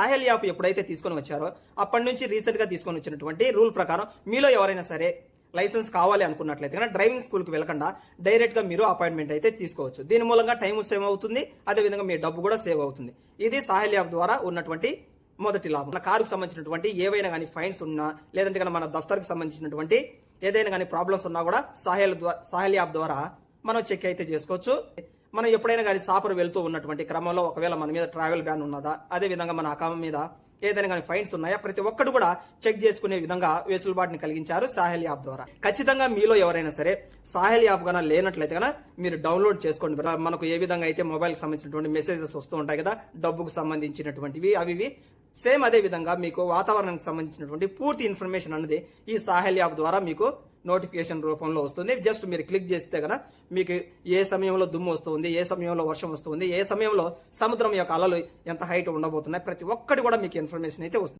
సాహెల్ app ఎప్పుడైతే తీసుకొని వచ్చారో అప్పటి నుంచి రీసెంట్ గా తీసుకొని వచ్చినటువంటి రూల్ ప్రకారం మీలో ఎవరైనా సరే లైసెన్స్ కావాలి అనుకున్నట్లయితే కనుక డ్రైవింగ్ స్కూల్ కి వెళ్ళకుండా డైరెక్ట్ గా మీరు అపాయింట్మెంట్ అయితే తీసుకోవచ్చు. దీని మూలంగా టైం సేవ్ అవుతుంది, అదేవిధంగా మీ డబ్బు కూడా సేవ్ అవుతుంది. ఇది సాహెల్ యాప్ ద్వారా ఉన్నటువంటి మొదటి లాభం. మన కారుకు సంబంధించినటువంటి ఏవైనా కానీ ఫైన్స్ ఉన్నా, లేదంటే కనుక మన దఫ్తర్కి సంబంధించినటువంటి ఏదైనా కానీ ప్రాబ్లమ్స్ ఉన్నా కూడా సాహెల్ యాప్ ద్వారా మనం చెక్ అయితే చేసుకోవచ్చు. మనం ఎప్పుడైనా కానీ సాపర్ వెళ్తూ ఉన్నటువంటి క్రమంలో ఒకవేళ మన మీద ట్రావెల్ బ్యాన్ ఉన్నదా, అదే విధంగా మన అకౌంట్ మీద ఏదైనా కానీ ఫైన్స్ ఉన్నాయా, ప్రతి ఒక్కటి కూడా చెక్ చేసుకునే విధంగా వెసులుబాటుని కలిగించారు సాహెల్ యాప్ ద్వారా. ఖచ్చితంగా మీలో ఎవరైనా సరే సాహెల్ యాప్ గాన లేనట్లయితే కనుక మీరు డౌన్లోడ్ చేసుకోండి. మనకు ఏ విధంగా అయితే మొబైల్ కి సంబంధించినటువంటి మెసేజెస్ వస్తూ ఉంటాయి కదా, డబ్బుకు సంబంధించినటువంటివి అవి సేమ్ అదే విధంగా మీకు వాతావరణానికి సంబంధించినటువంటి పూర్తి ఇన్ఫర్మేషన్ అనేది ఈ సాహెల్ యాప్ ద్వారా మీకు నోటిఫికేషన్ రూపంలో వస్తుంది. జస్ట్ మీరు క్లిక్ చేస్తే కనుక మీకు ఏ సమయంలో దుమ్ము వస్తుంది, ఏ సమయంలో వర్షం వస్తుంది, ఏ సమయంలో సముద్రం యొక్క అలలు ఎంత హైట్ ఉండబోతున్నాయి, ప్రతి ఒక్కటి కూడా మీకు ఇన్ఫర్మేషన్ అయితే వస్తుంది.